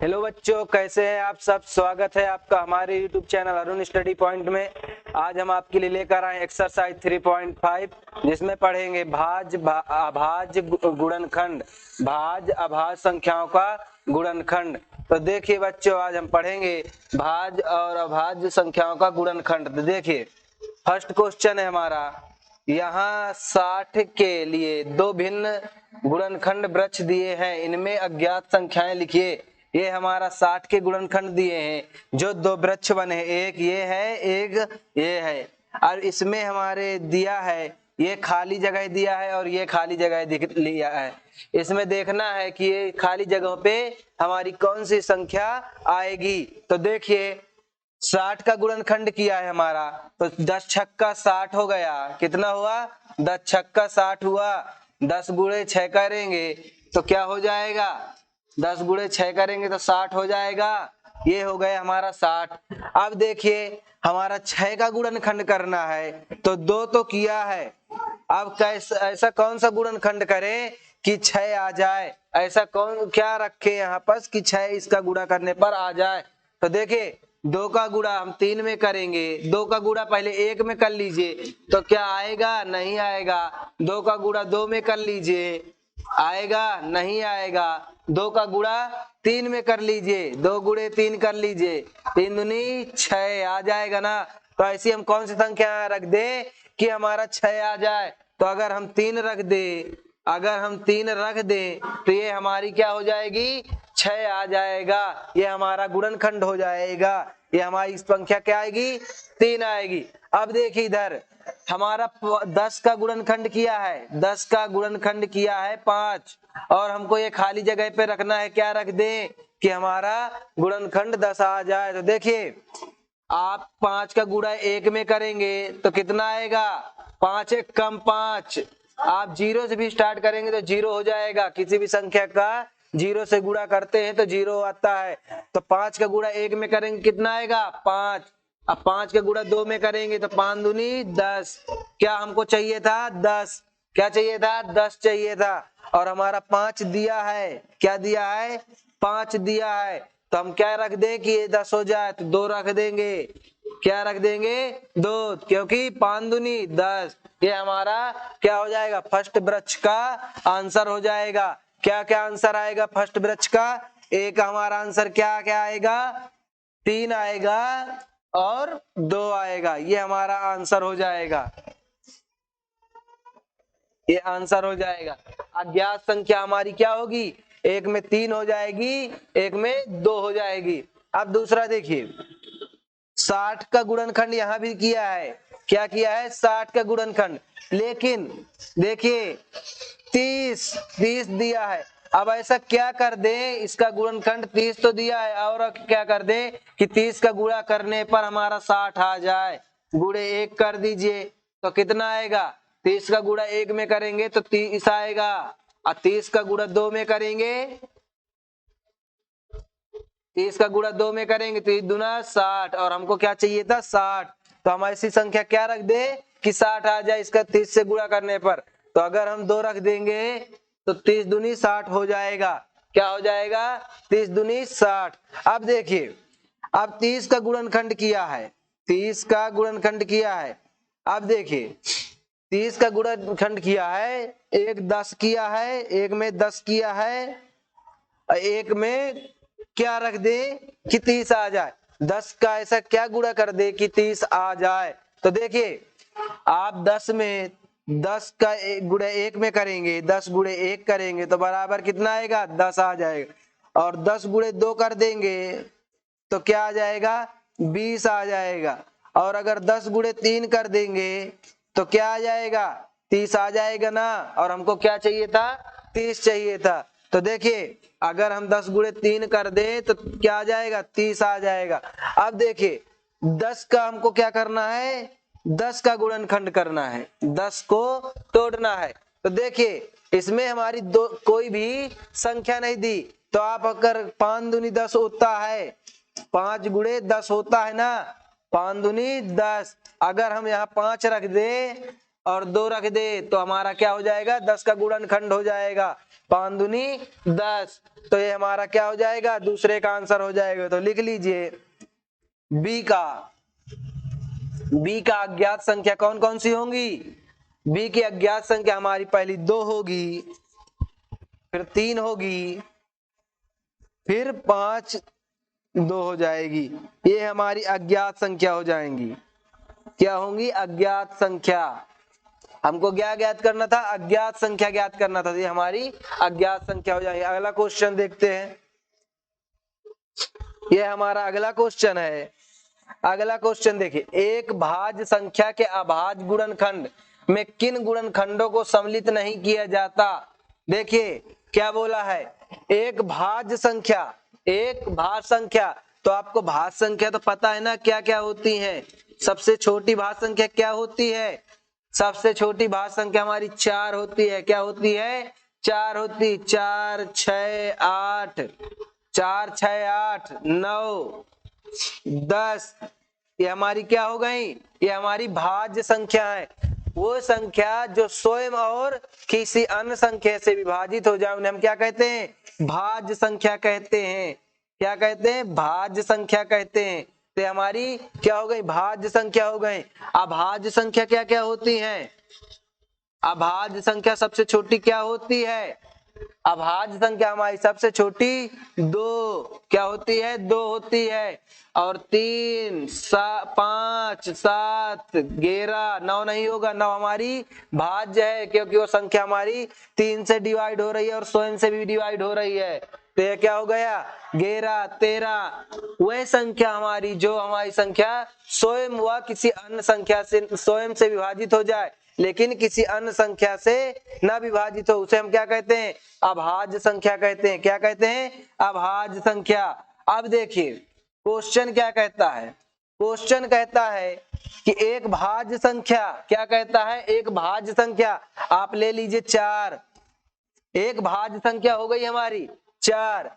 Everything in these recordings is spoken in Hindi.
हेलो बच्चों, कैसे हैं आप सब। स्वागत है आपका हमारे YouTube channel Arun study point में। आज हम आपके लिए लेकर आए एक्सरसाइज 3.5 जिसमें पढ़ेंगे अभाज्य गुणनखंड, भाज्य अभाज्य संख्याओं का गुणनखंड। तो देखिए बच्चों, आज हम पढ़ेंगे भाज्य और अभाज्य संख्याओं का गुणनखंड। तो देखिए फर्स्ट क्वेश्चन है हमारा, यहाँ 60 के लिए दो भिन्न गुणनखंड वृक्ष दिए हैं, इनमें अज्ञात संख्याएं लिखिए। ये हमारा 60 के गुणनखंड दिए हैं जो दो वृक्ष बने हैं, एक ये है एक ये है। और इसमें हमारे दिया है, ये खाली जगह दिया है और ये खाली जगह दिख लिया है। इसमें देखना है कि ये खाली जगहों पे हमारी कौन सी संख्या आएगी। तो देखिए 60 का गुणनखंड किया है हमारा, तो 10 छक्का 60 हो गया। कितना हुआ? 10 छक्का 60 हुआ। 10 गुणे 6 करेंगे तो क्या हो जाएगा? 10 गुणे 6 करेंगे तो 60 हो जाएगा। ये हो गया हमारा 60। अब देखिए हमारा 6 का गुणनखंड करना है, तो 2 तो किया है। अब कैसा ऐसा कौन सा गुणनखंड करें कि 6 आ जाए? ऐसा कौन क्या रखे यहाँ पर कि 6 इसका गुणा करने पर आ जाए? तो देखिए 2 का गुणा हम 3 में करेंगे, 2 का गुणा पहले 1 में कर लीजिए तो क्या आएगा? नहीं आएगा। 2 का गुणा 2 में कर लीजिए, आएगा? नहीं आएगा। 2 का गुणा 3 में कर लीजिए, 2 गुणे 3 कर लीजिए, 3 दूनी 6 आ जाएगा ना। तो ऐसी हम कौन सी संख्या रख दे कि हमारा 6 आ जाए? तो अगर हम 3 रख दे तो ये हमारी क्या हो जाएगी? 6 आ जाएगा। ये हमारा गुणनखंड हो जाएगा। ये हमारी संख्या क्या आएगी? 3 आएगी। अब देखिए इधर हमारा 10 का गुणनखंड किया है, 10 का गुणनखंड किया है 5, और हमको ये खाली जगह पे रखना है। क्या रख दें कि हमारा गुणनखंड 10 आ जाए? तो देखिए आप 5 का गुणा 1 में करेंगे तो कितना आएगा? 5 एक कम 5। आप 0 से भी स्टार्ट करेंगे तो 0 हो जाएगा। किसी भी संख्या का 0 से गुणा करते हैं तो 0 आता है। तो 5 का गुणा 1 में करेंगे कितना आएगा? 5। अब 5 का गुणा 2 में करेंगे तो 5 दूनी 10। क्या हमको चाहिए था? 10। क्या चाहिए था? 10 चाहिए था। और हमारा 5 दिया है। क्या दिया है? 5 दिया है। तो हम क्या रख दें कि ये 10 हो जाए? तो 2 रख देंगे। क्या रख देंगे? 2, क्योंकि 5 दूनी 10। ये हमारा क्या हो जाएगा? फर्स्ट वृक्ष का आंसर हो जाएगा। क्या क्या आंसर आएगा फर्स्ट वृक्ष का? एक हमारा आंसर क्या क्या आएगा? 3 आएगा और 2 आएगा। ये हमारा आंसर हो जाएगा। ये आंसर हो जाएगा। अज्ञात संख्या हमारी क्या होगी? एक में 3 हो जाएगी, एक में 2 हो जाएगी। अब दूसरा देखिए 60 का गुणनखंड यहां भी किया है। क्या किया है? 60 का गुणनखंड। लेकिन देखिए 30 दिया है। अब ऐसा क्या कर दें, इसका गुणनखंड 30 तो दिया है, और क्या कर दें कि 30 का गुणा करने पर हमारा 60 आ जाए। गुणे 1 कर दीजिए तो कितना आएगा? 30 का गुणा 1 में करेंगे तो 30 आएगा, और 30 का गुणा 2 में करेंगे, 30 का गुणा 2 में करेंगे तो 30 दूना 60, और हमको क्या चाहिए था? 60। तो हम ऐसी संख्या क्या रख दे कि 60 आ जाए इसका 30 से गुणा करने पर। तो अगर हम 2 रख देंगे तो 30 दूनी 60 हो जाएगा। क्या हो जाएगा? 30 दूनी 60। अब देखिए अब 30 का गुणनखंड किया है, 30 का गुणनखंड किया है। अब देखिए 30 का गुणनखंड किया है, एक 10 किया है, एक में 10 किया है, एक में क्या रख दे कि 30 आ जाए। 10 का ऐसा क्या गुणा कर दे कि 30 आ जाए? तो देखिए आप 10 में 10 का गुणा 1 में करेंगे, 10 गुणे 1 करेंगे तो बराबर कितना आएगा? 10 आ जाएगा। और 10 गुणे 2 कर देंगे तो क्या आ जाएगा? 20 आ जाएगा। और अगर 10 गुणे 3 कर देंगे तो क्या आ जाएगा? 30 आ जाएगा ना। और हमको क्या चाहिए था? 30 चाहिए था। तो देखिए अगर हम 10 गुणे 3 कर दे तो क्या आ जाएगा? 30 आ जाएगा। अब देखिए 10 का हमको क्या करना है? 10 का गुणनखंड करना है, 10 को तोड़ना है। तो देखिए इसमें हमारी कोई भी संख्या नहीं दी। तो आप अगर 5 दूनी 10 होता है, 5 गुणे 10 होता है ना, 5 दूनी 10। अगर हम यहाँ 5 रख दे और 2 रख दे तो हमारा क्या हो जाएगा? 10 का गुणनखंड हो जाएगा। 5 दूनी 10, तो ये हमारा क्या हो जाएगा, दूसरे का आंसर हो जाएगा। तो लिख लीजिए बी का अज्ञात संख्या कौन कौन सी होंगी। बी की अज्ञात संख्या हमारी पहली 2 होगी, फिर 3 होगी, फिर 5 2 हो जाएगी। ये हमारी अज्ञात संख्या हो जाएंगी। क्या होंगी, अज्ञात संख्या। हमको क्या ज्ञात करना था, अज्ञात संख्या ज्ञात करना था, ये हमारी अज्ञात संख्या हो जाएगी। अगला क्वेश्चन देखते हैं, ये हमारा अगला क्वेश्चन है। अगला क्वेश्चन देखिए, एक भाज्य संख्या के अभाज्य गुणनखंड में किन गुणनखंडों को सम्मिलित नहीं किया जाता। देखिए क्या बोला है, एक भाज्य संख्या, एक भाज्य संख्या, तो आपको भाज्य संख्या तो पता है ना क्या क्या होती है। सबसे छोटी भाज्य संख्या क्या होती है, सबसे छोटी भाज्य संख्या हमारी 4 होती है। क्या होती है, 4 होती, 4 6 8, 4 6 8 9 10, ये हमारी क्या हो गई, ये हमारी भाज्य संख्या है। वो संख्या जो स्वयं और किसी अन्य संख्या से विभाजित हो जाए उन्हें हम क्या कहते हैं, भाज्य संख्या कहते हैं। क्या कहते हैं, भाज्य संख्या कहते हैं। तो हमारी क्या हो गई, भाज्य संख्या हो गई। अभाज्य संख्या क्या क्या होती है, अभाज्य संख्या सबसे छोटी क्या होती है, अभाज्य संख्या हमारी सबसे छोटी 2 क्या होती है, 2 होती है। और 3 5 7 11 9 नहीं होगा, 9 हमारी भाज्य है, क्योंकि वो संख्या हमारी 3 से डिवाइड हो रही है और स्वयं से भी डिवाइड हो रही है। तो ये क्या हो गया, 11 13। वह संख्या हमारी जो हमारी संख्या स्वयं व किसी अन्य संख्या से स्वयं से विभाजित हो जाए लेकिन किसी अन्य संख्या से न विभाजित हो, उसे हम क्या कहते हैं, अभाज्य संख्या कहते हैं। क्या कहते हैं, अभाज्य संख्या। अब देखिए क्वेश्चन क्या कहता है, क्वेश्चन कहता है कि एक भाज्य संख्या, क्या कहता है, एक भाज्य संख्या, आप ले लीजिए 4, एक भाज्य संख्या हो गई हमारी 4।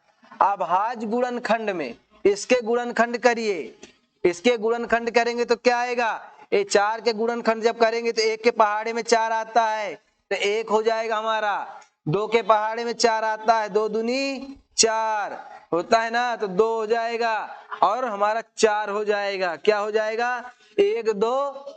अभाज्य गुणनखंड में इसके गुणनखंड करिए, इसके गुणनखंड करेंगे तो क्या आएगा, ये 4 के गुणनखंड जब करेंगे तो 1 के पहाड़े में 4 आता है तो 1 हो जाएगा हमारा, 2 के पहाड़े में 4 आता है, 2 दूनी 4 होता है ना, तो 2 हो जाएगा और हमारा 4 हो जाएगा। क्या हो जाएगा, 1 2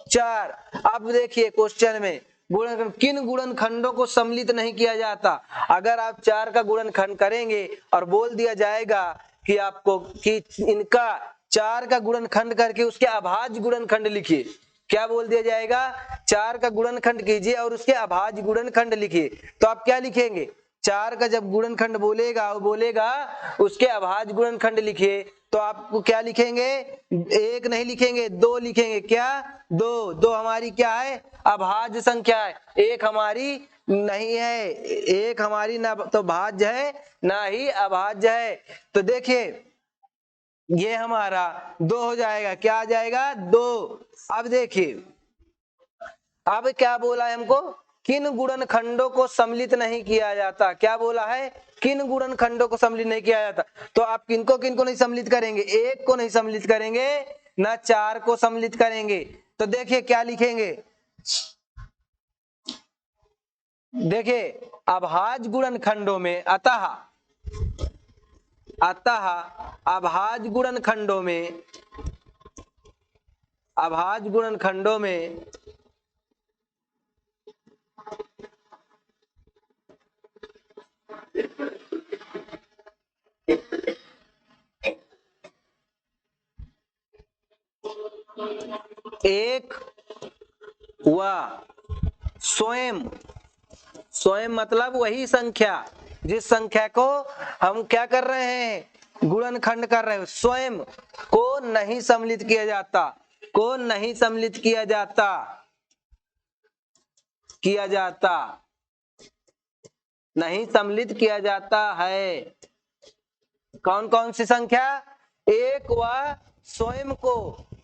4। अब देखिए क्वेश्चन में गुणनखंड, किन गुणनखंडों को सम्मिलित नहीं किया जाता। अगर आप 4 का गुणनखंड करेंगे और बोल दिया जाएगा कि आपको कि इनका 4 का गुणनखंड करके उसके अभाज्य गुणनखंड लिखिए, क्या बोल दिया जाएगा, 4 का गुणनखंड कीजिए और उसके अभाज्य गुणनखंड लिखिए, तो आप क्या लिखेंगे, 4 का जब गुणनखंड बोलेगा वो बोलेगा उसके अभाज्य गुणनखंड लिखिए, तो आपको क्या लिखेंगे, 1 नहीं लिखेंगे, 2 लिखेंगे। क्या, 2 2 हमारी क्या है, अभाज्य संख्या है। 1 हमारी नहीं है, 1 हमारी ना तो भाज्य है ना ही अभाज्य है। तो देखिए ये हमारा 2 हो जाएगा, क्या आ जाएगा, 2। अब देखिए अब क्या बोला है हमको, किन गुणनखंडों को सम्मिलित नहीं किया जाता। क्या बोला है, किन गुणनखंडों को सम्मिलित नहीं किया जाता। तो आप किनको किनको नहीं सम्मिलित करेंगे, 1 को नहीं सम्मिलित करेंगे ना 4 को सम्मिलित करेंगे। तो देखिए क्या लिखेंगे, देखिए अभाज्य गुणनखंडों में अतः अभाज्य गुणनखंडों में, अभाज्य गुणनखंडों में एक व स्वयं, स्वयं मतलब वही संख्या जिस संख्या को हम क्या कर रहे हैं, गुणनखंड कर रहे हैं, स्वयं को नहीं सम्मिलित किया जाता, को नहीं सम्मिलित किया जाता, नहीं सम्मिलित किया जाता है। कौन कौन सी संख्या, 1 व स्वयं को,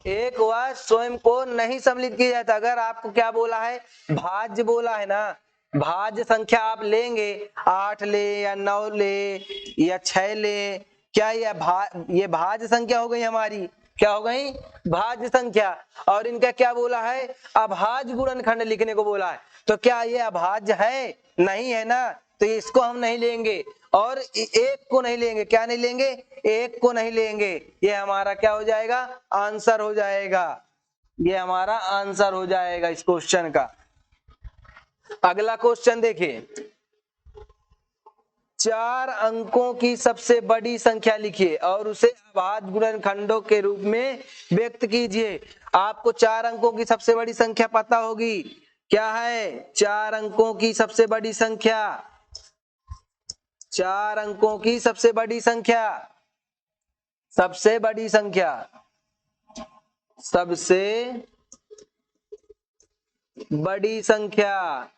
1 व स्वयं को नहीं सम्मिलित किया जाता। अगर आपको क्या बोला है, भाज्य बोला है ना, भाज्य संख्या आप लेंगे, 8 ले या 9 ले या 6 ले, क्या ये भाज्य संख्या हो गई हमारी, क्या हो गई, भाज्य संख्या। और इनका क्या बोला है, अभाज्य गुणनखंड लिखने को बोला है, तो क्या ये अभाज्य है, नहीं है ना, तो इसको हम नहीं लेंगे और एक को नहीं लेंगे। क्या नहीं लेंगे? एक को नहीं लेंगे। ये हमारा क्या हो जाएगा? आंसर हो जाएगा। ये हमारा आंसर हो जाएगा इस क्वेश्चन का। अगला क्वेश्चन देखिए, 4 अंकों की सबसे बड़ी संख्या लिखिए और उसे अभाज्य गुणनखंडों के रूप में व्यक्त कीजिए। आपको 4 अंकों की सबसे बड़ी संख्या पता होगी। क्या है? 4 अंकों की सबसे बड़ी संख्या। 4 अंकों की सबसे बड़ी संख्या। सबसे बड़ी संख्या। सबसे बड़ी संख्या।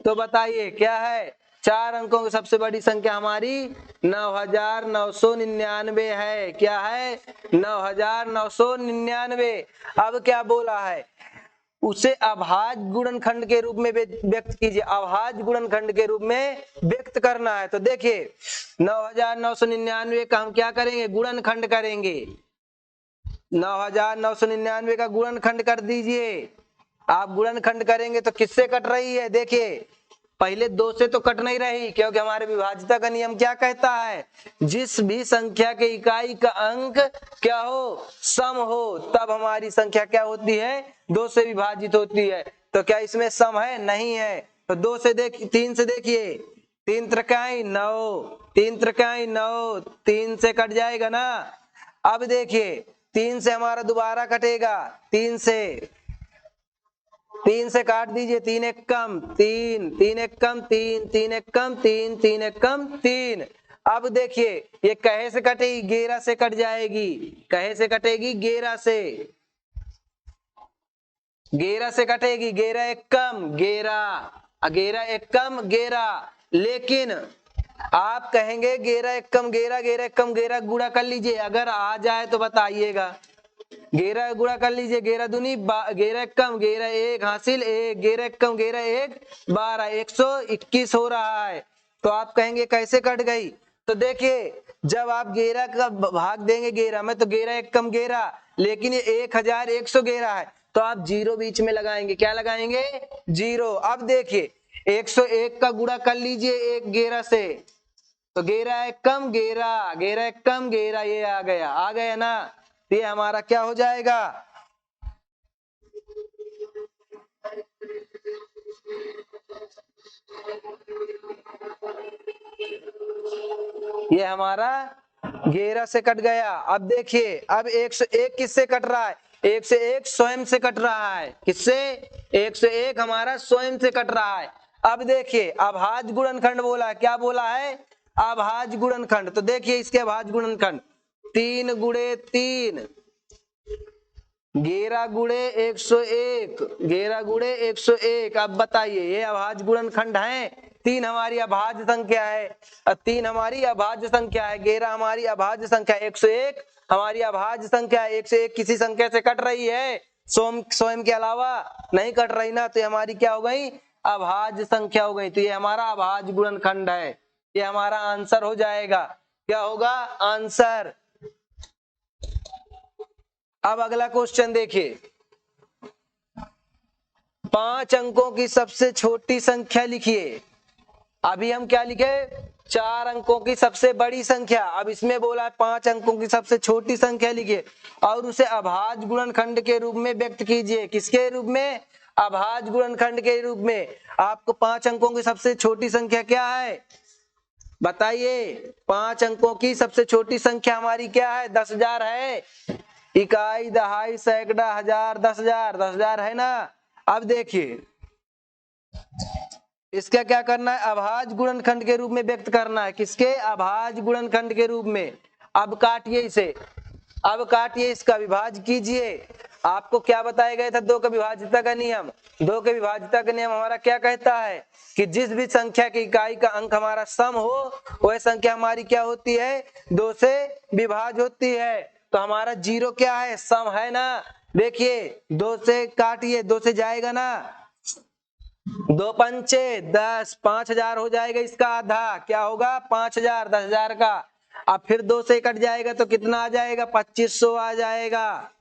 तो बताइए क्या है? 4 अंकों की सबसे बड़ी संख्या हमारी 9999 है। क्या है? 9999। अब क्या बोला है? उसे अभाज्य गुणनखंड के रूप में व्यक्त कीजिए। अभाज्य गुणनखंड के रूप में व्यक्त करना है। तो देखिए 9999 का हम क्या करेंगे? गुणनखंड करेंगे। 9999 का गुणनखंड कर दीजिए। आप गुणनखंड करेंगे तो किससे कट रही है? देखिए पहले 2 से तो कट नहीं रही, क्योंकि हमारे विभाज्यता का नियम क्या कहता है? जिस भी संख्या के इकाई का अंक क्या हो? सम हो, तब हमारी संख्या क्या होती है? 2 से विभाजित होती है। तो क्या इसमें सम है? नहीं है। तो 2 से 3 से देखिए, 3 त्रिकाई 9, 3 त्रिकाई 9, 3 से कट जाएगा ना। अब देखिए 3 से हमारा दोबारा कटेगा। 3 से काट दीजिए। 3 एक कम 3, 3 एक कम 3, 3 एक कम 3, 3 एक कम 3। अब देखिए ये कहे से कटेगी? 11 से कट जाएगी। कहे से कटेगी? 11 से। 11 से कटेगी। 11 एक कम 11, 11 एक कम 11। लेकिन आप कहेंगे 11 एक कम 11, 11 एक कम 11 गुणा कर लीजिए। अगर आ जाए तो बताइएगा। 11 गुणा कर लीजिए। 11 दूनी 11 कम 11 1 हासिल 1, 11 कम 11 1 12, 121 हो रहा है। तो आप कहेंगे कैसे कट गई? तो देखिए जब आप 11 का भाग देंगे 11 में तो 11 एक कम 11, लेकिन ये 1111 है तो आप 0 बीच में लगाएंगे। क्या लगाएंगे? 0। अब देखिए 101 का गुणा कर लीजिए 1 11 से, तो 11 एक कम 11, 11 एक कम 11, ये आ गया ना। ये हमारा क्या हो जाएगा? ये हमारा 11 से कट गया। अब देखिए अब 101 किससे कट रहा है? 101 स्वयं से कट रहा है। किससे? 101 हमारा स्वयं से कट रहा है। अब देखिए अभाज्य गुणनखंड बोला है। क्या बोला है? अभाज्य गुणनखंड। तो देखिए इसके अभाज्य गुणनखंड 3 गुणे 3, 11 गुणे 101, 11 गुणे 101। अब बताइए ये अभाज्य गुणनखंड है? 3 हमारी अभाज्य संख्या है, 3 हमारी अभाज्य संख्या है, 11 हमारी अभाज्य संख्या, 101 हमारी अभाज्य संख्या है। 101 किसी संख्या से कट रही है? स्वयं के अलावा नहीं कट रही ना, तो ये हमारी क्या हो गई? अभाज्य संख्या हो गई। तो ये हमारा अभाज्य गुणनखंड है। ये हमारा आंसर हो जाएगा। क्या होगा? आंसर। अब अगला क्वेश्चन देखिए, 5 अंकों की सबसे छोटी संख्या लिखिए। अभी हम क्या लिखे? 4 अंकों की सबसे बड़ी संख्या। अब इसमें बोला है 5 अंकों की सबसे छोटी संख्या लिखिए और उसे अभाज्य गुणनखंड के रूप में व्यक्त कीजिए। किसके रूप में? अभाज्य गुणनखंड के रूप में। आपको 5 अंकों की सबसे छोटी संख्या क्या है? बताइए। 5 अंकों की सबसे छोटी संख्या हमारी क्या है? 10,000 है। इकाई, दहाई, सैकड़ा, हजार, 10,000, 10,000 है ना। अब देखिए इसका क्या करना है? अभाज्य गुणनखंड के रूप में व्यक्त करना है। किसके? अभाज्य गुणनखंड के रूप में। अब काटिए इसे। अब काटिए, इसका विभाज्य कीजिए। आपको क्या बताया गया था? 2 का विभाज्यता का नियम। 2 के विभाज्यता का नियम हमारा क्या कहता है कि जिस भी संख्या की इकाई का अंक हमारा सम हो वह संख्या हमारी क्या होती है? 2 से विभाज्य होती है। तो हमारा 0 क्या है? सम है ना। देखिए 2 से काटिए, 2 से जाएगा ना, 2 पंचे 10, 5,000 हो जाएगा इसका आधा। क्या होगा? 5,000, 10,000 का। अब फिर 2 से कट जाएगा तो कितना आ जाएगा? 2500 आ जाएगा।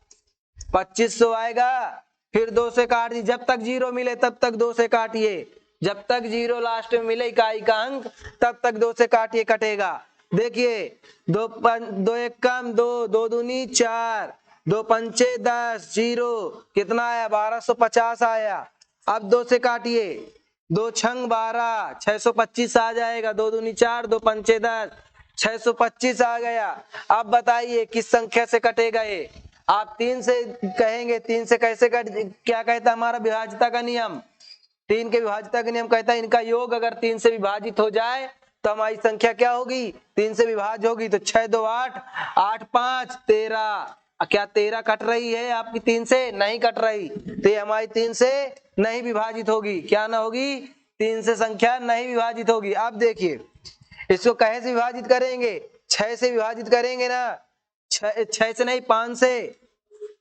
2500 आएगा। फिर 2 से काट दी, जब तक 0 मिले तब तक 2 से काटिए। जब तक 0 लास्ट में मिले इकाई का अंक तब तक 2 से काटिए, कटेगा। देखिए 2 एक कम 2, 2 दूनी 4, 2 पंचे 10, 0 कितना आया 1250 आया। अब 2 से काटिए, 2 छंग 12, 625 आ जाएगा। 2 दूनी 4, 2 पंचे 10, 625 आ गया। अब बताइए किस संख्या से कटेगा ये? आप 3 से कहेंगे, 3 से कैसे कट, क्या कहता है हमारा विभाज्यता का नियम? 3 के विभाज्यता का नियम कहता है इनका योग अगर 3 से विभाजित हो जाए तो हमारी संख्या क्या होगी? 3 से विभाज्य होगी। तो 6 2 8, 8 5 13। क्या 13 कट रही है आपकी 3 से? नहीं कट रही, तो ये हमारी 3 से नहीं विभाजित होगी। क्या ना होगी? 3 से संख्या नहीं विभाजित होगी। अब देखिए इसको कैसे से विभाजित करेंगे? 6 से विभाजित करेंगे ना, 6 से नहीं 5 से।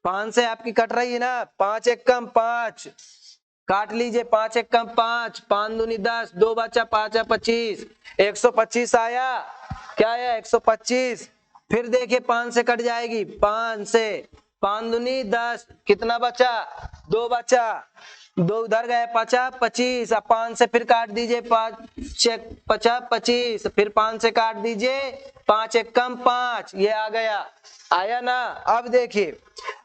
5 से आपकी कट रही है ना, 5 एक कम 5, काट लीजिए। 5 एक कम 5, 5 दूनी 10, 2 बचा 5 25, 125 आया। क्या आया? 125। फिर देखिए 5 से कट जाएगी, 5 से 5 दूनी 10, कितना बचा? 2 बचा, 2 उधर गए 50 25। अब 5 से फिर काट दीजिए, 5 एक 50 25, फिर 5 से काट दीजिए, 5 एक कम 5, ये आ गया। आया ना? अब देखिए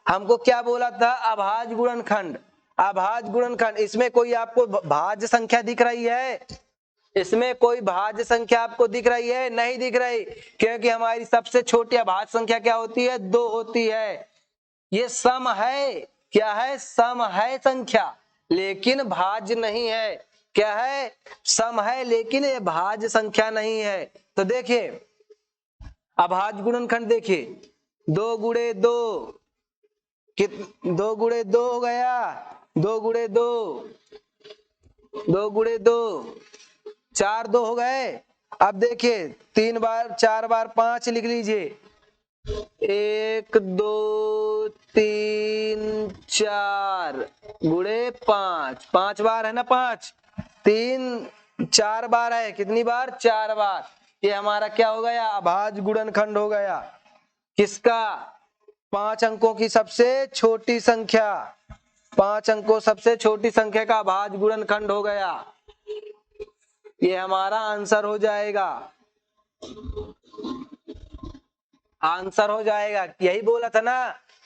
हमको क्या बोला था? अभाज्य गुणनखंड। अभाज्य गुणनखंड, इसमें कोई आपको भाज्य संख्या दिख रही है? इसमें कोई भाज्य संख्या आपको दिख रही है? नहीं दिख रही, क्योंकि हमारी सबसे छोटी अभाज्य संख्या क्या होती है? 2 होती है। ये सम है। क्या है? सम है संख्या, लेकिन भाज्य नहीं है। क्या है? सम है लेकिन ये भाज्य संख्या नहीं है। तो देखिए अभाज्य गुणनखंड देखिए, 2 गुणे 2, 2 गुणे 2 हो गया, 2 गुणे 2, 2 गुणे 2, 4 2 हो गए। अब देखिए 3 बार 4 बार 5 लिख लीजिए, 1 2 3 4 गुणे 5, 5 बार है ना, 5 3 4 बार है, कितनी बार? 4 बार। ये हमारा क्या हो गया? अभाज्य गुणनखंड हो गया। किसका? 5 अंकों की सबसे छोटी संख्या, 5 अंकों सबसे छोटी संख्या का अभाज्य गुणनखंड हो गया। ये हमारा आंसर हो जाएगा, आंसर हो जाएगा। यही बोला था ना,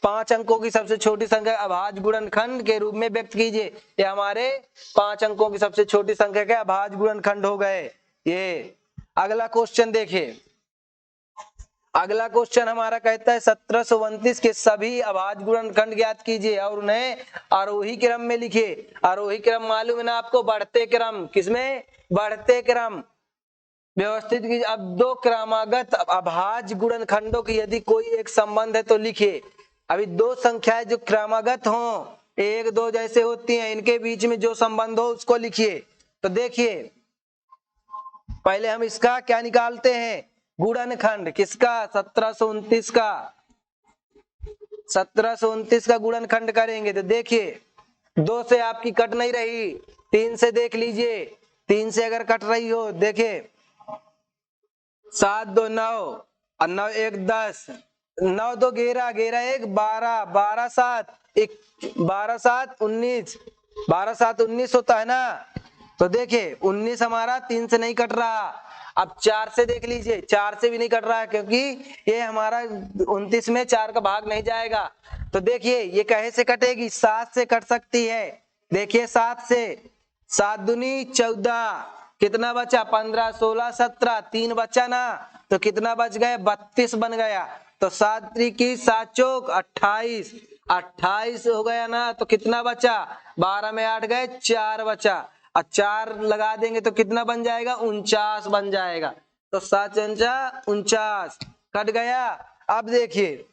5 अंकों की सबसे छोटी संख्या अभाज्य गुणनखंड के रूप में व्यक्त कीजिए। ये हमारे 5 अंकों की सबसे छोटी संख्या के अभाज्य गुणनखंड हो गए। ये अगला क्वेश्चन देखिए, अगला क्वेश्चन हमारा कहता है 1729 के सभी अभाज्य गुणनखंड ज्ञात कीजिए और उन्हें आरोही क्रम में लिखिए। आरोही क्रम मालूम है ना आपको? बढ़ते क्रम। किसमें? बढ़ते क्रम व्यवस्थित कीजिए। अब 2 क्रमागत अभाज्य गुणनखंडों की यदि कोई एक संबंध है तो लिखिए। अभी 2 संख्याएं जो क्रमागत हो, 1 2 जैसे होती हैं, इनके बीच में जो संबंध हो उसको लिखिए। तो देखिए पहले हम इसका क्या निकालते हैं? गुणनखंड। किसका? 1729 का। 1729 का गुणनखंड करेंगे तो देखिए 2 से आपकी कट नहीं रही, 3 से देख लीजिए, 3 से अगर कट रही हो, देखिए 7 2 9 और 9 1 10, 9 2 11, 11 1 12, 12 7 12 7 19, 12 7 19 होता है ना। तो देखिए 19 हमारा 3 से नहीं कट रहा। अब 4 से देख लीजिए, 4 से भी नहीं कट रहा है, क्योंकि ये हमारा 29 में 4 का भाग नहीं जाएगा। तो देखिए ये कहे से कटेगी? 7 से कट सकती है। देखिए 7 से, 7 दूनी 14, कितना बचा? 15 16 17, 3 बचा ना, तो कितना बच गए? 32 बन गया। तो 7 की 7 चौक 28, 28 हो गया ना, तो कितना बचा? 12 में 8 गए, 4 बचा। और 4 लगा देंगे तो कितना बन जाएगा? 49 बन जाएगा। तो 7 49 कट गया। अब देखिए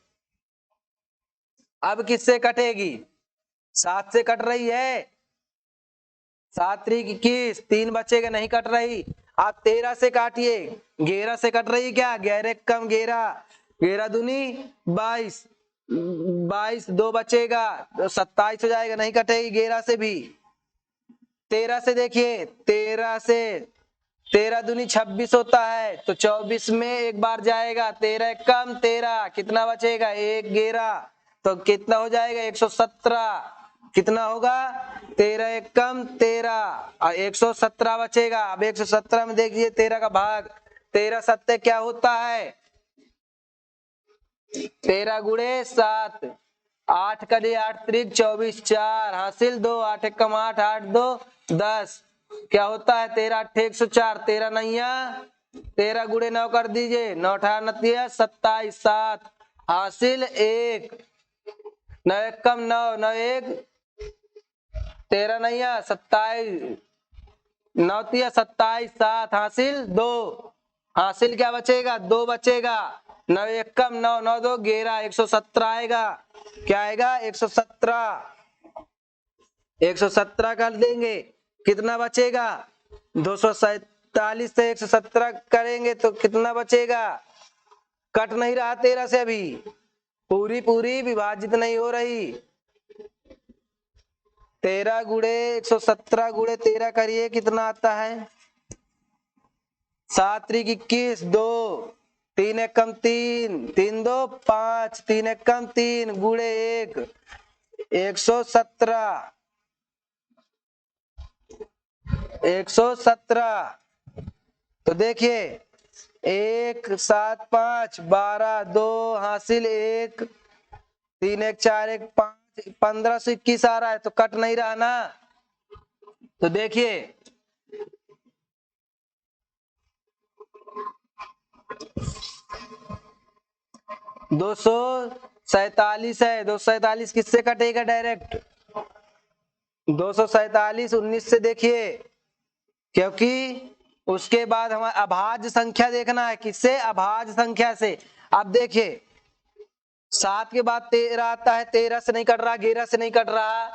अब किससे कटेगी? 7 से कट रही है, 7 3 21, 3 बचेगा, नहीं कट रही। आप 13 से काटिए, 11 से कट रही क्या? 11 कम 11, 11 दूनी 22, 22 2 बचेगा तो 27 हो जाएगा, नहीं कटेगी 11 से भी। 13 से देखिए, 13 से 13 दूनी 26 होता है, तो 24 में एक बार जाएगा, 13 कम 13, कितना बचेगा? 1 11, तो कितना हो जाएगा? 117। कितना होगा 13 एकम 13 और 117 बचेगा। अब 117 में देखिए 13 का भाग, 13 सत्ते क्या होता है 13 गुणे 7, 8 का दे 8 त्रिक 24, 4 हासिल 2, 8 एकम 8, 8 2 10 क्या होता है 13 8 104, 13 नैया 13 गुणे 9 कर दीजिए, 9 18 27, 7 हासिल 1, 9 एकम 9, 9 1 13 नैया 27, 9 तिया 27, 7 हासिल 2, हासिल क्या बचेगा 2 बचेगा, 9 एकम 9, 9 2 11, 117 आएगा। क्या आएगा 117, 117 कर देंगे कितना बचेगा 247 से 117 करेंगे तो कितना बचेगा, कट नहीं रहा 13 से, अभी पूरी पूरी विभाजित नहीं हो रही। 13 गुणे 117 गुणे 13 करिए कितना आता है 7 त्रिक 21, 2 3 एकम 3, 3 2 5, 3 एकम 3 गुणे 1, 117, 117 तो देखिए 1 7 5 12 2 हासिल 1, 3 1 4 1 5, 15 से 21 आ रहा है तो कट नहीं रहा ना, तो देखिए 247 है, 247 किससे कटेगा डायरेक्ट 247 19 से देखिए, क्योंकि उसके बाद हमारा अभाज्य संख्या देखना है, किससे अभाज्य संख्या से। अब देखिए 7 के बाद 13 आता है, 13 से नहीं कट रहा, 11 से नहीं कट रहा,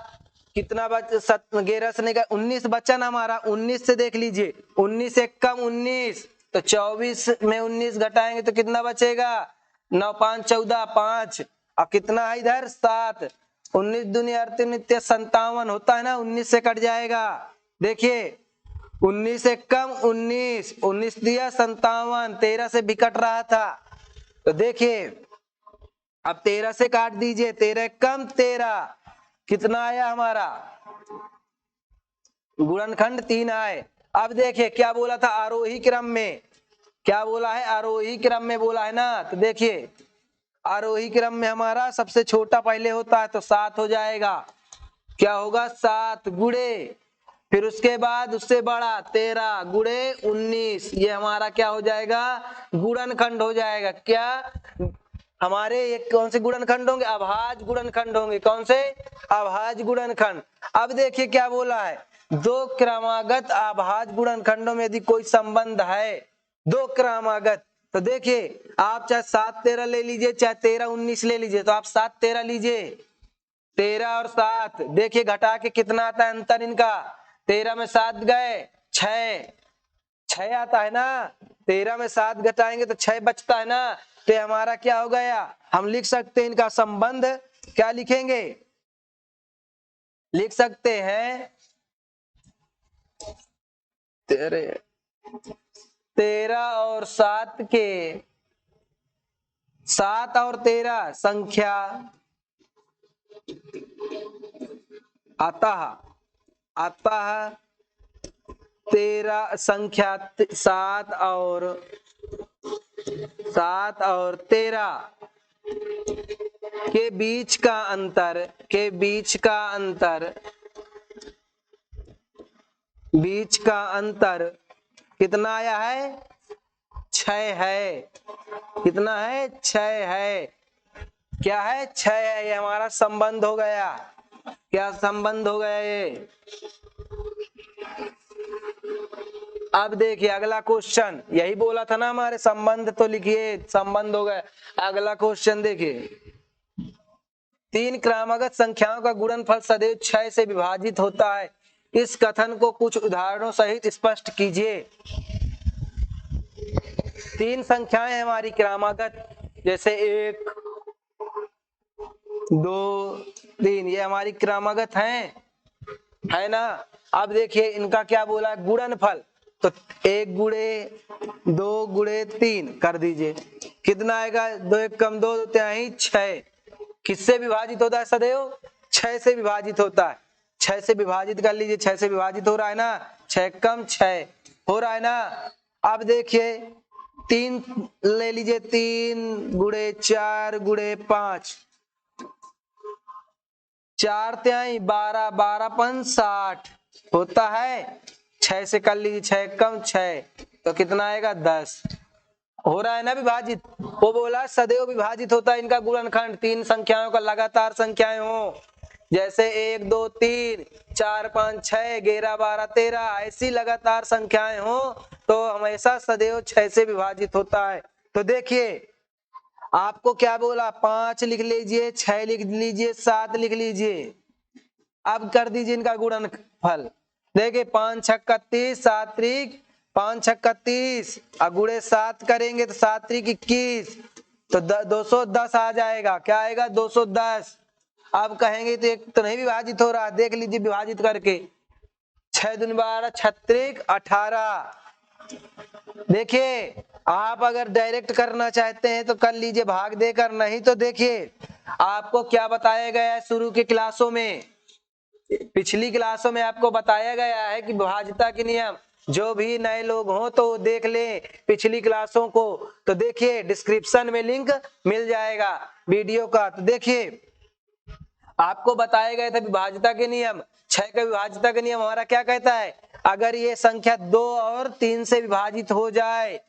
कितना बच 11 से नहीं कट 19 बचा ना हमारा, 19 से देख लीजिए, 19 एक कम 19 तो 24 में 19 घटाएंगे तो कितना बचेगा 9 5 14 5, अब कितना है इधर 7, 19 दूनी 38 57 होता है ना, 19 से कट जाएगा। देखिए 19 एक कम 19, 19 दिया 57, 13 से भी कट रहा था, तो देखिए अब 13 से काट दीजिए, 13 एक कम 13 कितना आया हमारा गुणनखंड 3 आए। अब देखिए क्या बोला था आरोही क्रम में, क्या बोला है आरोही क्रम में बोला है ना, तो देखिए आरोही क्रम में हमारा सबसे छोटा पहले होता है तो 7 हो जाएगा, क्या होगा 7 गुणे फिर उसके बाद उससे बड़ा 13 गुणे 19, ये हमारा क्या हो जाएगा गुणनखंड हो जाएगा। क्या हमारे ये कौन से गुणनखंड होंगे अभाज्य गुणनखंड होंगे, कौन से अभाज्य गुणनखंड। अब देखिए क्या बोला है दो क्रमागत अभाज्य गुणनखंडों में यदि कोई संबंध है, दो क्रमागत, तो देखिए आप चाहे 7 13 ले लीजिए चाहे 13 19 ले लीजिए, तो आप 7 13 लीजिए, 13 और 7 देखिए घटा के कितना आता है अंतर इनका, 13 में 7 गए 6 6 आता है ना, 13 में 7 घटाएंगे तो 6 बचता है ना, तो हमारा क्या हो गया, हम लिख सकते हैं इनका संबंध, क्या लिखेंगे लिख सकते हैं 13 और 7 के 7 और 13 संख्या अतः 13 संख्या 7 और 13 के बीच का अंतर कितना आया है 6 है, कितना है 6 है, क्या है 6 है, ये हमारा संबंध हो गया, क्या संबंध हो गया ये। अब देखिए अगला क्वेश्चन, यही बोला था ना हमारे संबंध तो लिखिए, संबंध हो गया। अगला क्वेश्चन देखिए 3 क्रमागत संख्याओं का गुणनफल सदैव 6 से विभाजित होता है, इस कथन को कुछ उदाहरणों सहित स्पष्ट कीजिए। 3 संख्याएं हमारी क्रमागत, जैसे 1 2 3, ये हमारी क्रमागत हैं, है ना। अब देखिए इनका क्या बोला है गुणनफल, तो 1 गुणे 2 गुणे 3 कर दीजिए, कितना आएगा 2 1 कम 2 6, किससे विभाजित होता है सदैव 6 से विभाजित होता है। 6 से विभाजित कर लीजिए, 6 से विभाजित हो रहा है ना, 6 कम 6 हो रहा है ना। अब देखिए 3 ले लीजिए, 3 गुणे 4 गुणे 5, 4 त्याई 12, 12 पन 60 होता है। 6 से कर लीजिए, 6 कम 6 तो कितना आएगा 10 हो रहा है ना विभाजित। वो बोला सदैव विभाजित होता है इनका गुणनखंड, 3 संख्याओं का लगातार संख्याएं हो, जैसे 1 2 3 4 5 6 11 12 13 ऐसी लगातार संख्याएं हो तो हमेशा सदैव 6 से विभाजित होता है। तो देखिए आपको क्या बोला, 5 लिख लीजिए, 6 लिख लीजिए, 7 लिख लीजिए। अब कर दीजिए इनका गुणनफल। देखिए 5 छक्का 30, 7 त्रिक 5 छक्का 30 और गुणे 7 करेंगे तो 7 त्रिक 21 तो 210 आ जाएगा। क्या आएगा 210। अब कहेंगे तो एक तो नहीं विभाजित हो रहा, देख लीजिए विभाजित करके, 6 दूनी 12 छत्रिक 18। देखिए आप अगर डायरेक्ट करना चाहते हैं तो कर लीजिए भाग देकर, नहीं तो देखिए आपको क्या बताया गया है शुरू की क्लासों में, पिछली क्लासों में आपको बताया गया है कि विभाज्यता के नियम। जो भी नए लोग हों तो देख लें पिछली क्लासों को, तो देखिए डिस्क्रिप्शन में लिंक मिल जाएगा वीडियो का। तो देखिए आपको बताया गया था विभाज्यता के नियम। 6 का विभाज्यता का नियम हमारा क्या कहता है, अगर ये संख्या 2 और 3 से विभाजित हो जाए,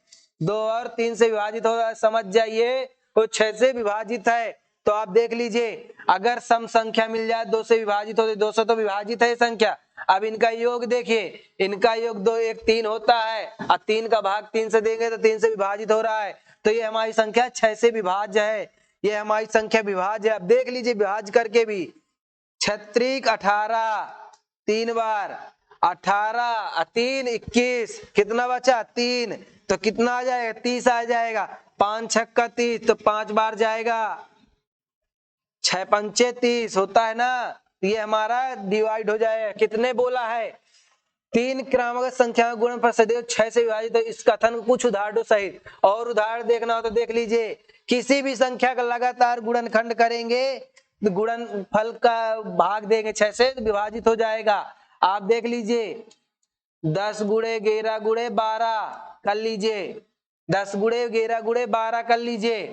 2 और 3 से विभाजित हो जाए, समझ जाइए वो 6 से विभाजित है। तो आप देख लीजिए अगर सम संख्या मिल जाए 2 से विभाजित हो, 200 तो विभाजित है संख्या। अब इनका योग देखिए, इनका योग 2 1 3 होता है और 3 का भाग 3 से देंगे तो 3 से विभाजित हो रहा है, तो ये हमारी संख्या 6 से विभाज्य है, ये हमारी संख्या विभाज्य है। अब देख लीजिए विभाज्य करके भी, 6 18 3 बार 18 3 21 कितना बचा 3, तो कितना आ जाएगा 30 आ जाएगा। 5 छक्का 30 तो 5 बार जाएगा, 6 पंचे 30 होता है ना, ये हमारा डिवाइड हो जाएगा। कितने बोला है 3 क्रमागत संख्या गुणनफल सदैव 6 से विभाजित। तो इस कथन को कुछ उदाहरणों सहित, और उदाहरण देखना हो तो देख लीजिए, किसी भी संख्या का लगातार गुणनखंड करेंगे तो गुणनफल का भाग देंगे 6 से तो विभाजित हो जाएगा। आप देख लीजिए 10 गुणे 11 गुणे 12 कर लीजिए, 10 गुणे 11 गुणे 12 कर लीजिए।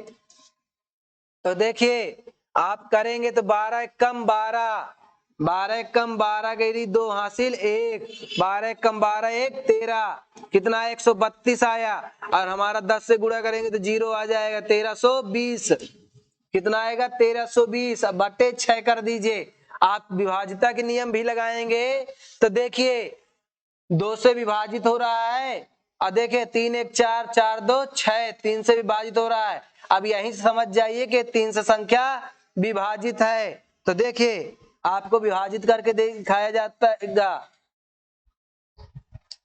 तो देखिए आप करेंगे तो 12 कम 12, 12 कम 12 गई 2 हासिल 1, 12 कम 12 1 13 कितना 132 आया, और हमारा 10 से गुणा करेंगे तो 0 आ जाएगा 1320 कितना आएगा 1320। अब बटे 6 कर दीजिए। आप विभाज्यता के नियम भी लगाएंगे तो देखिए 2 से विभाजित हो रहा है, और देखिए 3 1 4 4 2 6 3 से विभाजित हो रहा है। अब यहीं से समझ जाइए कि 3 से संख्या विभाजित है। तो देखिए आपको विभाजित करके दिखाया जाता है।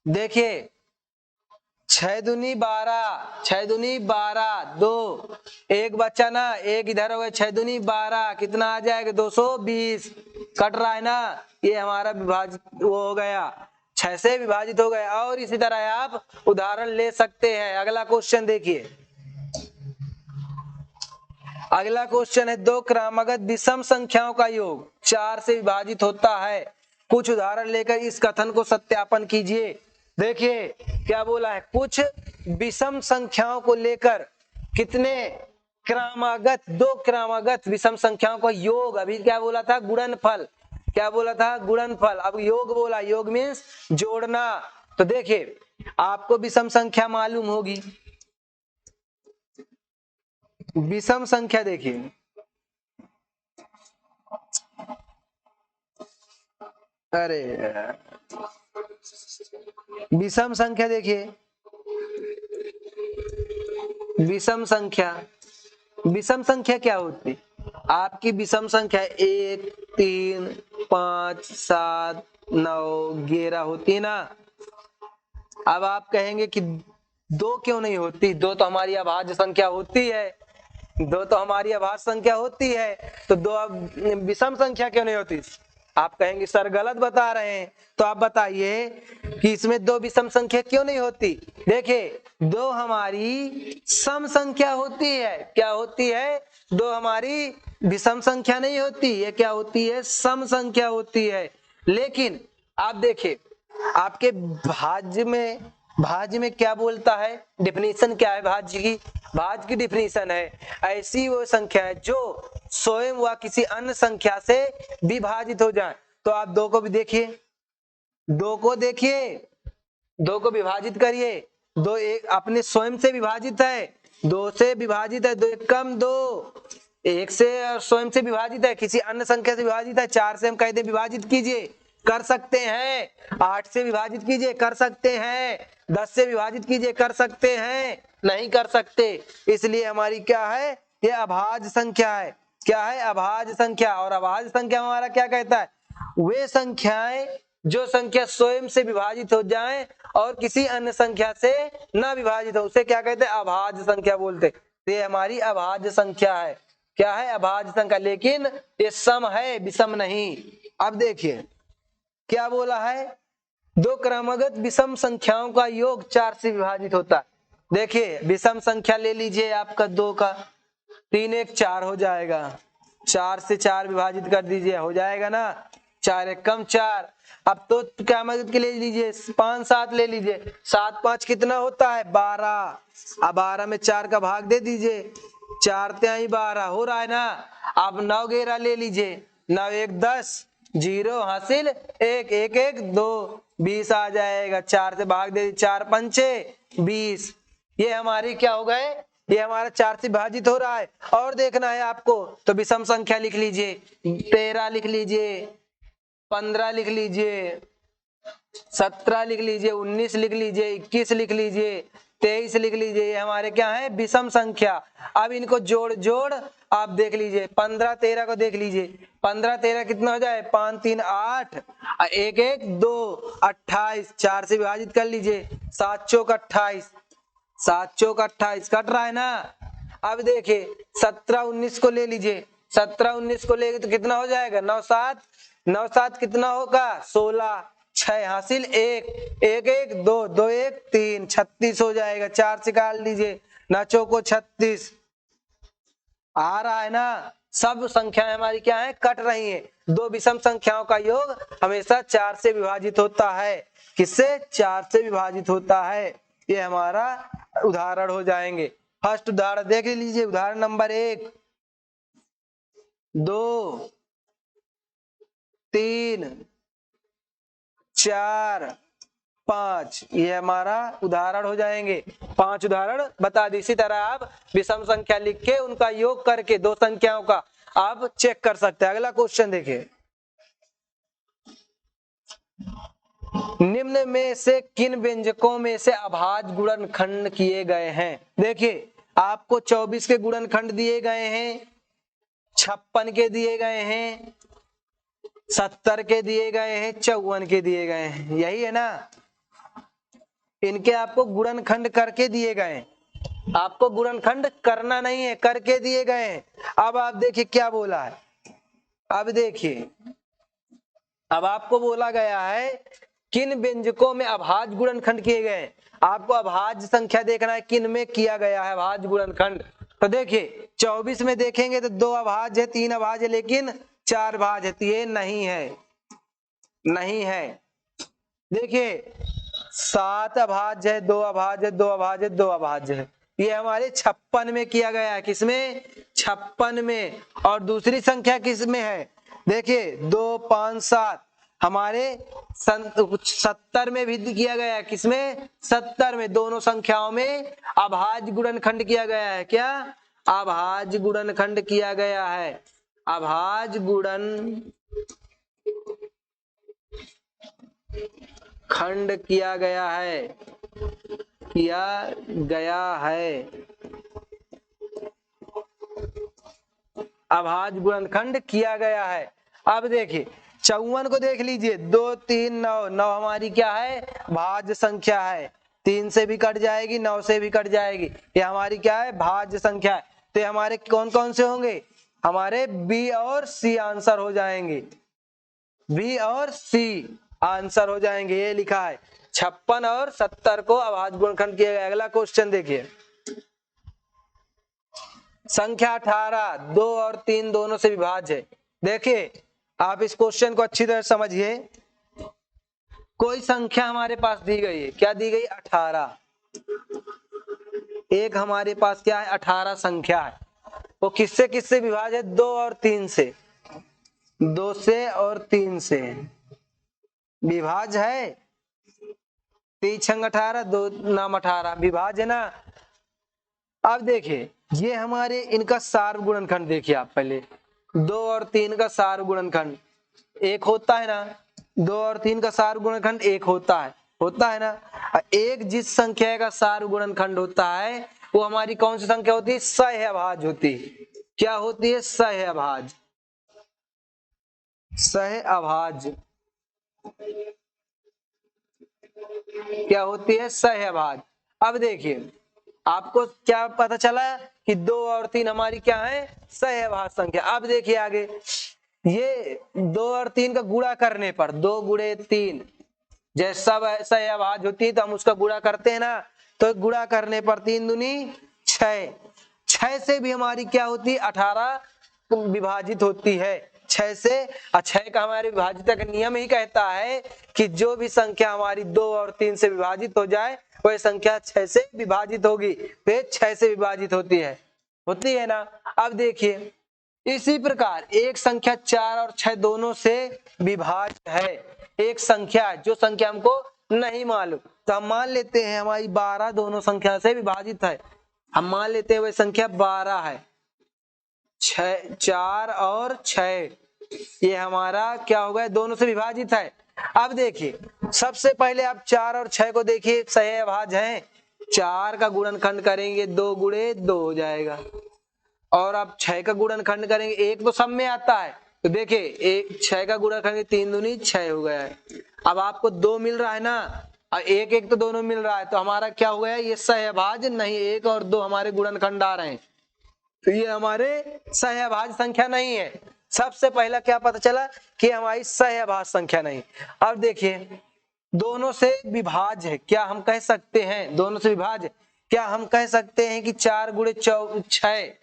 देखिए 6 दूनी 12 6 दूनी 12 2 एक बच्चा ना, एक इधर हो गया, 6 दूनी 12 कितना आ जाएगा 220 कट रहा है ना, ये हमारा विभाजित वो हो गया, 6 से विभाजित हो गया। और इसी तरह आप उदाहरण ले सकते हैं। अगला क्वेश्चन देखिए, अगला क्वेश्चन है 2 क्रमागत विषम संख्याओं का योग 4 से विभाजित होता है। कुछ उदाहरण लेकर इस कथन को सत्यापन कीजिए। देखिए क्या बोला है, कुछ विषम संख्याओं को लेकर कितने क्रमागत, 2 क्रमागत विषम संख्याओं का योग, अभी क्या बोला था गुणनफल, क्या बोला था गुणनफल, अब योग बोला, योग मीन्स जोड़ना। तो देखिए आपको विषम संख्या मालूम होगी, विषम संख्या देखिए, अरे विषम संख्या देखिए, विषम संख्या, विषम संख्या क्या होती, आपकी विषम संख्या 1 3 5 7 9 11 होती है ना। अब आप कहेंगे कि 2 क्यों नहीं होती, 2 तो हमारी अभाज्य संख्या होती है, 2 तो हमारी अभाज्य संख्या होती है, तो 2 अब विषम संख्या क्यों नहीं होती। आप कहेंगे सर गलत बता रहे हैं, तो आप बताइए कि इसमें दो विषम संख्या क्यों नहीं होती। देखिए दो हमारी सम संख्या होती है, क्या होती है, दो हमारी विषम संख्या नहीं होती, ये क्या होती है, सम संख्या होती है। लेकिन आप देखिए आपके भाज्य में क्या बोलता है, डिफिनीशन क्या है भाज्य की, भाज्य की डिफिनीशन है ऐसी वो संख्या है जो स्वयं व किसी अन्य संख्या से विभाजित हो जाए। तो आप दो को भी देखिए, दो को देखिए, दो को विभाजित करिए, दो एक अपने स्वयं से विभाजित है, दो से विभाजित है, दो एक कम दो, एक से स्वयं से विभाजित है, किसी अन्य संख्या से विभाजित है, 4 से हम कहते विभाजित कीजिए, कर सकते हैं, 8 से विभाजित कीजिए, कर सकते हैं, 10 से विभाजित कीजिए, कर सकते हैं, नहीं कर सकते। इसलिए हमारी क्या है, ये अभाज्य संख्या है। क्या है, अभाज्य संख्या। और अभाज्य संख्या हमारा क्या कहता है, वे संख्याएं जो संख्या स्वयं से विभाजित हो जाएं और किसी अन्य संख्या से न विभाजित हो, उसे क्या कहते हैं, अभाज्य संख्या बोलते। तो ये हमारी अभाज्य संख्या है। क्या है, अभाज्य संख्या, लेकिन ये सम है, विषम नहीं। अब देखिए क्या बोला है, दो क्रमगत विषम संख्याओं का योग 4 से विभाजित होता है। देखिए विषम संख्या ले लीजिए आपका 2 का, 3 1 4 हो जाएगा, 4 से 4 विभाजित कर दीजिए, हो जाएगा ना, 4 1 कम 4। अब तो क्या मदद के ले लीजिए, 5 7 ले लीजिए, 7 5 कितना होता है, 12। अब 12 में 4 का भाग दे दीजिए, 4 तिहाई 12 हो रहा है ना। अब 9 11 ले लीजिए, 9 1 10, 0 हासिल 1 1 1 2, 20 आ जाएगा, 4 से भाग दे, 4 पंचे 20। ये हमारी क्या हो गए, ये हमारा 4 से विभाजित हो रहा है। और देखना है आपको तो विषम संख्या लिख लीजिए, 13 लिख लीजिए, 15 लिख लीजिए, 17 लिख लीजिए, 19 लिख लीजिए, 21 लिख लीजिए, 23 लिख लीजिए। ये हमारे क्या है, विषम संख्या। अब इनको जोड़ जोड़ आप देख लीजिए, 15 13 को देख लीजिए, 15 13 कितना हो जाए, 5 3 8, 1 1 2 28, 4 से विभाजित कर लीजिए, 7 चौक 28, 7 चौक 28 कट रहा है ना। अब देखिए 17 19 को ले लीजिए, 17 19 को लेंगे तो कितना हो जाएगा, 9 7, 9 7 कितना होगा, 16, 6 हासिल 1 1 1 2 2 1 3, 36 हो जाएगा, 4 से काट लीजिए, ना चौको 36 आ रहा है ना। सब संख्याएं हमारी क्या है, कट रही हैं। दो विषम संख्याओं का योग हमेशा 4 से विभाजित होता है। किससे, 4 से विभाजित होता है। ये हमारा उदाहरण हो जाएंगे। फर्स्ट उदाहरण देख लीजिए, उदाहरण नंबर 1 2 3 4 5, ये हमारा उदाहरण हो जाएंगे। 5 उदाहरण बता दी। इसी तरह आप विषम संख्या लिख के उनका योग करके दो संख्याओं का आप चेक कर सकते हैं। अगला क्वेश्चन देखिए, निम्न में से किन व्यंजकों में से अभाज्य गुणनखंड किए गए हैं। देखिए आपको 24 के गुणनखंड दिए गए हैं, 56 के दिए गए हैं, 70 के दिए गए हैं, 54 के दिए गए हैं, यही है ना। इनके आपको गुणनखंड करके दिए गए हैं, आपको गुणनखंड करना नहीं है, करके दिए गए हैं। अब आप देखिए क्या बोला है, अब देखिए अब आपको बोला गया है किन व्यंजकों में अभाज्य गुणनखंड किए गए हैं। आपको अभाज्य संख्या देखना है किन में किया गया है अभाज्य गुणनखंड। तो देखिए 24 में देखेंगे तो 2 अभाज्य है, 3 अभाज्य है, लेकिन 4 भाज्य है, तो ये नहीं है, नहीं है। देखिए 7 अभाज्य है, 2 अभाज्य है, 2 अभाज्य है, 2 अभाज्य है। ये हमारे 56 में किया गया है, किसमें, 56 में। और दूसरी संख्या किसमें है, देखिए 2 5 7 हमारे 70 में भी किया गया है, किसमें, 70 में। दोनों संख्याओं में अभाज्य गुणनखंड किया गया है। क्या, अभाज्य गुणनखंड किया गया है, अभाज्य गुणनखंड किया गया है, किया गया है, अभाज्य गुणनखंड किया गया है। अब देखिए 54 को देख लीजिए, 2 3 9, 9 हमारी क्या है, भाज्य संख्या है, 3 से भी कट जाएगी, 9 से भी कट जाएगी, ये हमारी क्या है, भाज्य संख्या है। तो हमारे कौन कौन से होंगे, हमारे बी और सी आंसर हो जाएंगे। बी और सी आंसर हो जाएंगे। ये लिखा है 56 और 70 को अभाज्य गुणनखंड किया गया। अगला क्वेश्चन देखिए, संख्या 18 2 और 3 दोनों से विभाज्य है। देखिए आप इस क्वेश्चन को अच्छी तरह समझिए। कोई संख्या हमारे पास दी गई है, क्या दी गई? 18। एक हमारे पास क्या है? 18 संख्या है। वो किससे किससे विभाज्य है? 2 और 3 से। 2 से और 3 से विभाज्य है। 3 छंग 18, 2 नाम 18 विभाज्य है ना। अब देखिए ये हमारे इनका सार्व गुणनखंड देखिए आप पहले। 2 और 3 का सार्व गुणनखंड एक होता है ना। 2 और 3 का सार्व गुणनखंड एक होता है ना। एक जिस संख्या का सार्व गुणनखंड होता है वो हमारी कौन सी संख्या होती है? सहअभाज्य होती है। क्या होती है? सहअभाज्य। सहअभाज्य क्या होती है? सहअभाज्य। अब देखिए आपको क्या पता चला कि 2 और 3 हमारी क्या है? सहअभाज्य संख्या। अब देखिए आगे, ये 2 और 3 का गुणा करने पर 2 गुणे 3 जैसा सहअभाज्य होती है तो हम उसका गुणा करते हैं ना। तो गुणा करने पर 3 दूनी 6। 6 से भी हमारी क्या होती है? 18 विभाजित होती है 6 से। 6 का हमारे विभाजित का नियम ही कहता है कि जो भी संख्या हमारी 2 और 3 से विभाजित हो जाए वह संख्या 6 से विभाजित होगी। तो 6 से विभाजित होती है ना। अब देखिए इसी प्रकार एक संख्या 4 और 6 दोनों से विभाज्य है। एक संख्या जो संख्या हमको नहीं मालूम, तो हम मान लेते हैं हमारी 12 दोनों संख्या से विभाजित है। हम मान लेते हैं वह संख्या 12 है। 4 और 6 ये हमारा क्या हो गया? दोनों से विभाजित है। अब देखिए सबसे पहले आप 4 और 6 को देखिए सहअभाज्य हैं। 4 का गुणनखंड करेंगे 2 गुणे 2 हो जाएगा, और आप 6 का गुणनखंड करेंगे, एक तो सब में आता है तो देखिए एक 6 का गुणनखंड 3 दूनी 6 हो गया है। अब आपको 2 मिल रहा है ना, और एक एक तो दोनों मिल रहा है, तो हमारा क्या हो गया? ये सहअभाज्य नहीं। 1 और 2 हमारे गुणनखंड आ रहे हैं तो ये हमारे सहअभाज्य संख्या नहीं है। सबसे पहला क्या पता चला कि हमारी सहअभाज्य संख्या नहीं। अब देखिए दोनों से विभाज्य है। क्या हम कह सकते हैं दोनों से विभाज्य? क्या हम कह सकते हैं कि 4 गुणे 6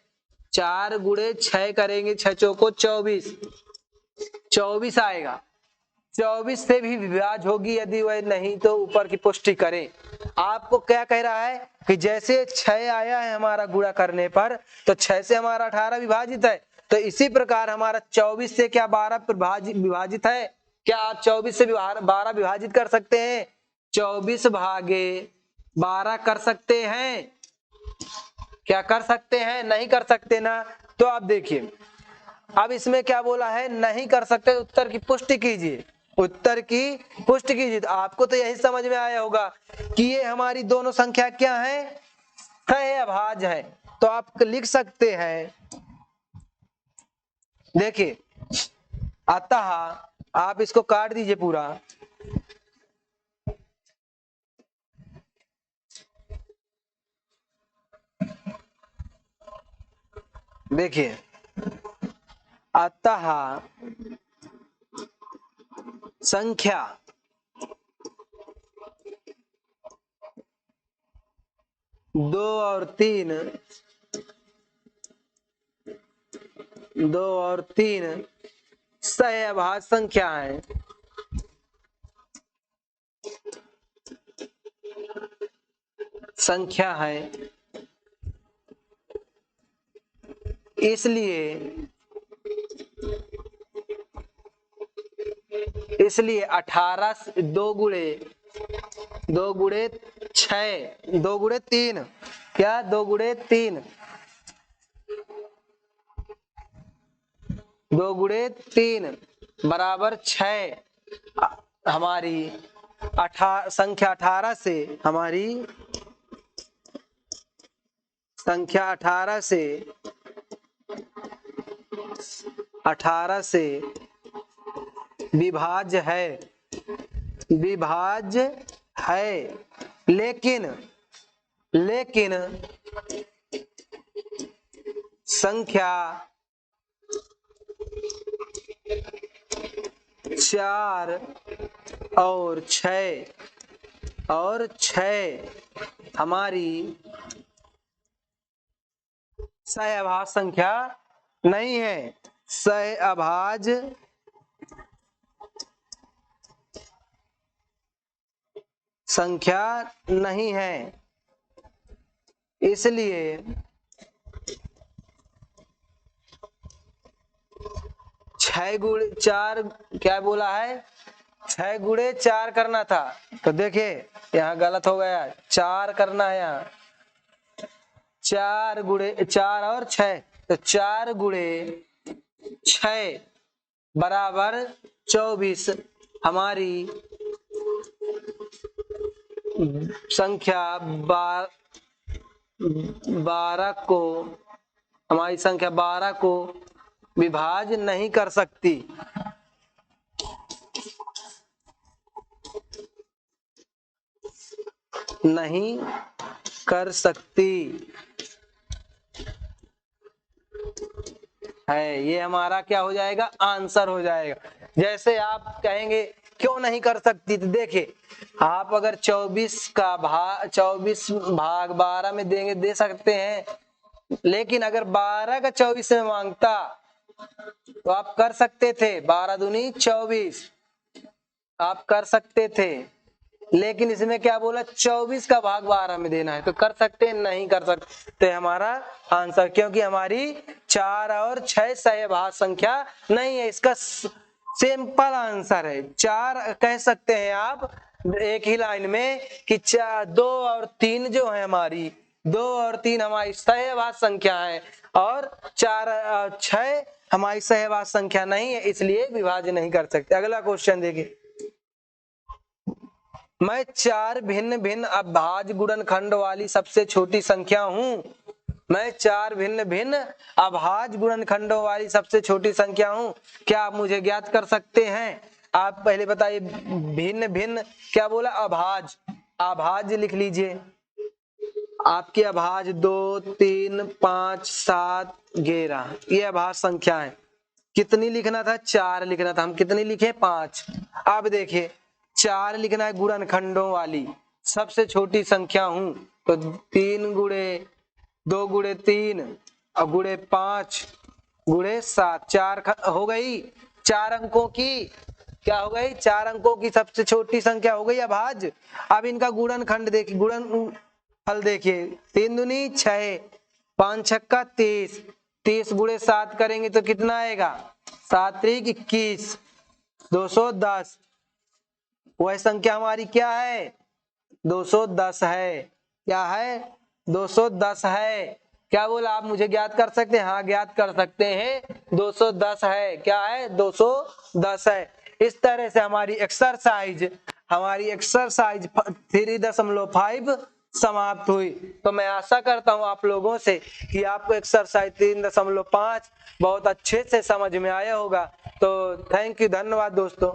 4 गुणे 6 करेंगे 6 चौको 24 आएगा। 24 से भी विभाज्य होगी, यदि वह नहीं तो ऊपर की पुष्टि करें। आपको क्या कह रहा है कि जैसे 6 आया है हमारा गुणा करने पर, तो 6 से हमारा 18 विभाजित है, तो इसी प्रकार हमारा 24 से क्या 12 विभाजित है? क्या आप 24 से 12 विभाजित कर सकते हैं? 24 भागे 12 कर सकते हैं? क्या कर सकते हैं? नहीं कर सकते ना। तो आप देखिए अब इसमें क्या बोला है? नहीं कर सकते। उत्तर की पुष्टि कीजिए, उत्तर की पुष्टि कीजिए। तो आपको तो यही समझ में आया होगा कि ये हमारी दोनों संख्या क्या है? सहअभाज्य है। तो आप लिख सकते हैं, देखिए अतः आप इसको काट दीजिए पूरा। देखिए अतः संख्या 2 और 3 सहअभाज्य संख्या है। इसलिए 18 2 गुणे 6 2 गुणे 3 क्या 2 गुणे 3 2 गुणे 3 बराबर 6। हमारी संख्या 18 से हमारी संख्या 18 से विभाज्य है, लेकिन 4 और 6 हमारी सहअभाज्य संख्या नहीं है। सहअभाज्य संख्या नहीं है, इसलिए 6 गुणे 4 क्या बोला है, 6 गुणे 4 करना था, तो देखिए यहाँ गलत हो गया, 4 करना है यहाँ, 4 गुणे 4 और 6, तो 4 गुणे 6 बराबर 24। हमारी संख्या 12 को हमारी संख्या 12 को विभाज्य नहीं कर सकती। नहीं कर सकती है, ये हमारा क्या हो जाएगा, आंसर हो जाएगा। जैसे आप कहेंगे क्यों नहीं कर सकती, तो देखिए आप अगर 24 भाग 12 में देंगे, दे सकते हैं, लेकिन अगर 12 का 24 में मांगता तो आप कर सकते थे, 12 दूनी 24 आप कर सकते थे, लेकिन इसमें क्या बोला, 24 का भाग 12 में देना है, तो कर सकते हैं, नहीं कर सकते हमारा आंसर, क्योंकि हमारी 4 और 6 सहअभाज्य संख्या नहीं है। इसका सिंपल आंसर है 4। कह सकते हैं आप एक ही लाइन में कि 2 और 3 जो है हमारी, 2 और 3 हमारी सहअभाज्य संख्या है, और 4 और 6 हमारी सहअभाज्य संख्या नहीं है, इसलिए विभाज्य नहीं कर सकते। अगला क्वेश्चन देखिए, मैं 4 भिन्न भिन्न अभाज्य गुणनखंड वाली सबसे छोटी संख्या हूं। मैं 4 भिन्न भिन्न अभाज्य गुणनखंडों वाली सबसे छोटी संख्या हूं, क्या आप मुझे ज्ञात कर सकते हैं? आप पहले बताइए, भिन्न भिन्न क्या बोला, अभाज्य, अभाज्य लिख लीजिए। आपकी अभाज्य 2, 3, 5, 7, 11 ये अभाज्य संख्या है। कितनी लिखना था, 4 लिखना था, हम कितनी लिखे, 5। अब देखिए 4 लिखना है गुणनखंडों वाली सबसे छोटी संख्या हूं, तो 3 गुणे 2 गुणे 3 और गुणे 5 गुणे 7, 4 हो गई, 4 अंकों की क्या हो गई, 4 अंकों की सबसे छोटी संख्या हो गई अभाज्य। अब इनका गुणनखंड देखिए, गुणनफल देखिए, 3 दूनी 6, 5 छक्का 30, 30 गुणे 7 करेंगे तो कितना आएगा, 7 त्रिक 21, 210। वह संख्या हमारी क्या है, 210 है। क्या है, 210 है। क्या बोला, आप मुझे ज्ञात कर सकते हैं, हाँ ज्ञात कर सकते हैं, 210 है। क्या है, 210 है। इस तरह से हमारी एक्सरसाइज 3.5 समाप्त हुई। तो मैं आशा करता हूं आप लोगों से कि आपको एक्सरसाइज 3.5 बहुत अच्छे से समझ में आया होगा। तो थैंक यू, धन्यवाद दोस्तों।